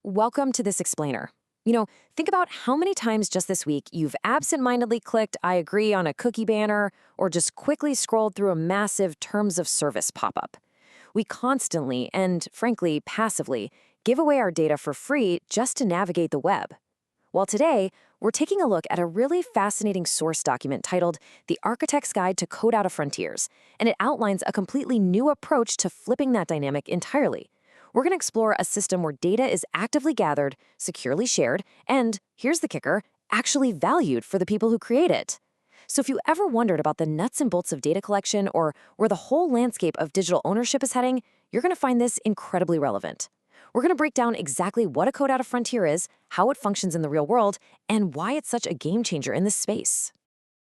Welcome to this explainer. Think about how many times just this week you've absent-mindedly clicked I agree on a cookie banner or just quickly scrolled through a massive terms of service pop-up. We constantly and, frankly, passively give away our data for free just to navigate the web. Well, today, we're taking a look at a really fascinating source document titled The Architect's Guide to Codatta Frontiers, and it outlines a completely new approach to flipping that dynamic entirely. We're going to explore a system where data is actively gathered, securely shared, and, here's the kicker, actually valued for the people who create it. So if you ever wondered about the nuts and bolts of data collection or where the whole landscape of digital ownership is heading, you're going to find this incredibly relevant. We're going to break down exactly what a Codatta Frontier is, how it functions in the real world, and why it's such a game changer in this space.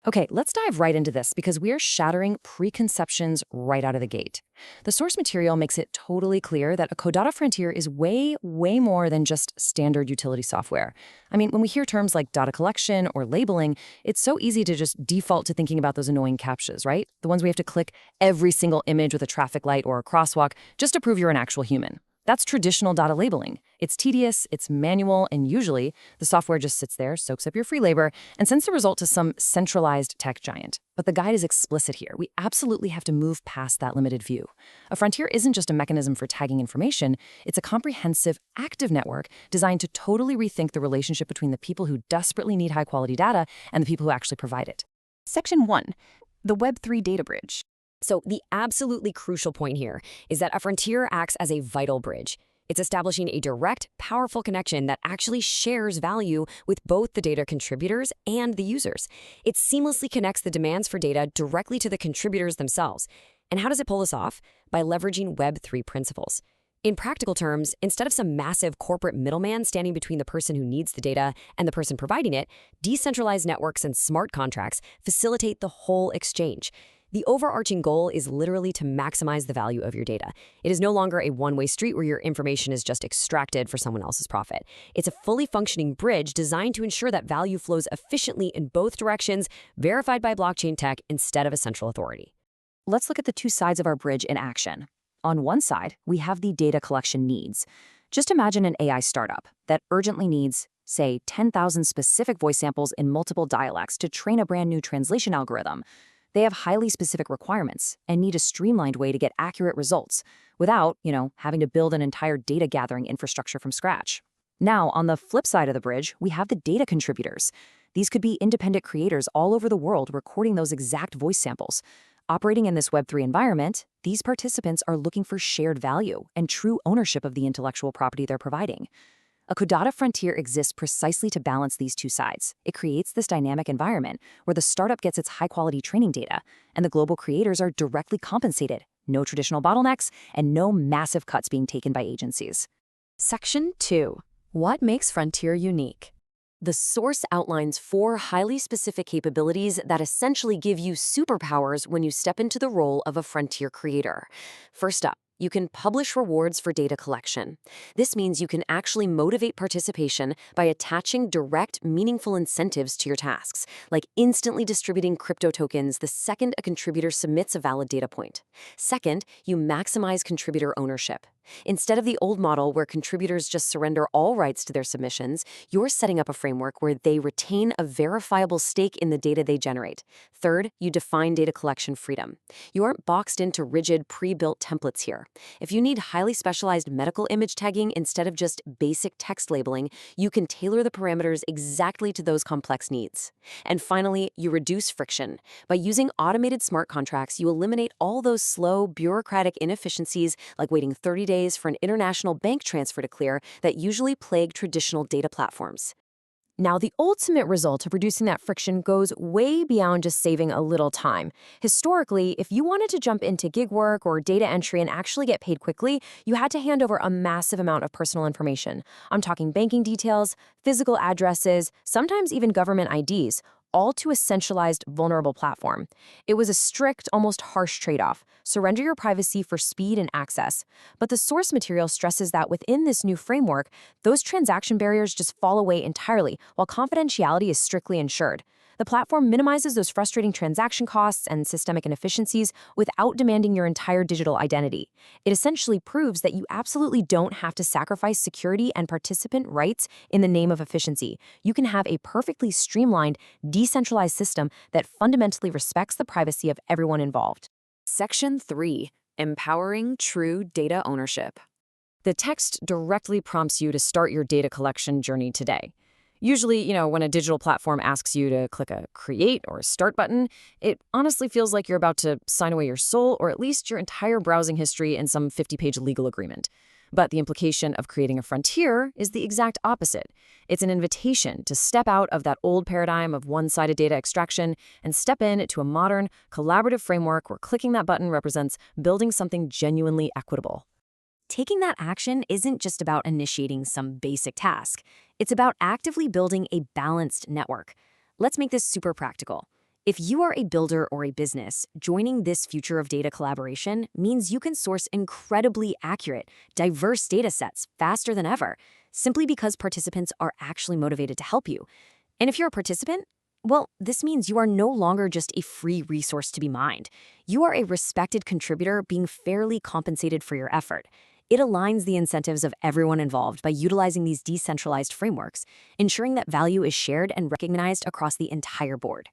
Okay, let's dive right into this because we're shattering preconceptions right out of the gate. The source material makes it totally clear that a Codatta Frontier is way more than just standard utility software. I mean, when we hear terms like data collection or labeling, it's so easy to just default to thinking about those annoying CAPTCHAs, right? The ones we have to click every single image with a traffic light or a crosswalk just to prove you're an actual human. That's traditional data labeling. It's tedious, it's manual, and usually the software just sits there, soaks up your free labor, and sends the result to some centralized tech giant. But the guide is explicit here. We absolutely have to move past that limited view. A frontier isn't just a mechanism for tagging information, it's a comprehensive, active network designed to totally rethink the relationship between the people who desperately need high-quality data and the people who actually provide it. Section 1. The Web3 Data Bridge. So the absolutely crucial point here is that a frontier acts as a vital bridge. It's establishing a direct, powerful connection that actually shares value with both the data contributors and the users. It seamlessly connects the demands for data directly to the contributors themselves. And how does it pull this off? By leveraging Web3 principles. In practical terms, instead of some massive corporate middleman standing between the person who needs the data and the person providing it, decentralized networks and smart contracts facilitate the whole exchange. The overarching goal is literally to maximize the value of your data. It is no longer a one-way street where your information is just extracted for someone else's profit. It's a fully functioning bridge designed to ensure that value flows efficiently in both directions, verified by blockchain tech instead of a central authority. Let's look at the two sides of our bridge in action. On one side, we have the data collection needs. Just imagine an AI startup that urgently needs, say, 10,000 specific voice samples in multiple dialects to train a brand new translation algorithm. They have highly specific requirements and need a streamlined way to get accurate results without, having to build an entire data gathering infrastructure from scratch. Now, on the flip side of the bridge, we have the data contributors. These could be independent creators all over the world recording those exact voice samples. Operating in this Web3 environment, these participants are looking for shared value and true ownership of the intellectual property they're providing. A Codatta Frontier exists precisely to balance these two sides. It creates this dynamic environment where the startup gets its high-quality training data, and the global creators are directly compensated. No traditional bottlenecks, and no massive cuts being taken by agencies. Section 2. What makes Frontier unique? The source outlines 4 highly specific capabilities that essentially give you superpowers when you step into the role of a frontier creator. First up, you can publish rewards for data collection. This means you can actually motivate participation by attaching direct, meaningful incentives to your tasks, like instantly distributing crypto tokens the second a contributor submits a valid data point. Second, you maximize contributor ownership. Instead of the old model where contributors just surrender all rights to their submissions, you're setting up a framework where they retain a verifiable stake in the data they generate. Third, you define data collection freedom. You aren't boxed into rigid, pre-built templates here. If you need highly specialized medical image tagging instead of just basic text labeling, you can tailor the parameters exactly to those complex needs. And finally, you reduce friction. By using automated smart contracts, you eliminate all those slow, bureaucratic inefficiencies like waiting 30 days for an international bank transfer to clear that usually plague traditional data platforms. Now, the ultimate result of reducing that friction goes way beyond just saving a little time. Historically, if you wanted to jump into gig work or data entry and actually get paid quickly, you had to hand over a massive amount of personal information. I'm talking banking details, physical addresses, sometimes even government IDs, all to a centralized, vulnerable platform. It was a strict, almost harsh trade-off. Surrender your privacy for speed and access. But the source material stresses that within this new framework, those transaction barriers just fall away entirely, while confidentiality is strictly ensured. The platform minimizes those frustrating transaction costs and systemic inefficiencies without demanding your entire digital identity. It essentially proves that you absolutely don't have to sacrifice security and participant rights in the name of efficiency. You can have a perfectly streamlined, decentralized system that fundamentally respects the privacy of everyone involved. Section 3. Empowering true data ownership. The text directly prompts you to start your data collection journey today. Usually, when a digital platform asks you to click a create or start button, it honestly feels like you're about to sign away your soul or at least your entire browsing history in some 50-page legal agreement. But the implication of creating a frontier is the exact opposite. It's an invitation to step out of that old paradigm of one-sided data extraction and step into a modern, collaborative framework where clicking that button represents building something genuinely equitable. Taking that action isn't just about initiating some basic task. It's about actively building a balanced network. Let's make this super practical. If you are a builder or a business, joining this future of data collaboration means you can source incredibly accurate, diverse data sets faster than ever, simply because participants are actually motivated to help you. And if you're a participant, well, this means you are no longer just a free resource to be mined. You are a respected contributor being fairly compensated for your effort. It aligns the incentives of everyone involved by utilizing these decentralized frameworks, ensuring that value is shared and recognized across the entire board.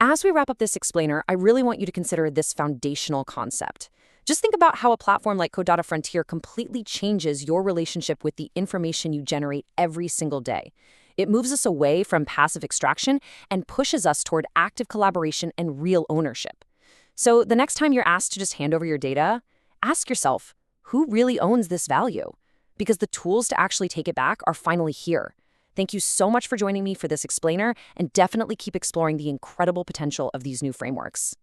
As we wrap up this explainer, I really want you to consider this foundational concept. Just think about how a platform like Codatta Frontier completely changes your relationship with the information you generate every single day. It moves us away from passive extraction and pushes us toward active collaboration and real ownership. So the next time you're asked to just hand over your data, ask yourself, who really owns this value? Because the tools to actually take it back are finally here. Thank you so much for joining me for this explainer, and definitely keep exploring the incredible potential of these new frameworks.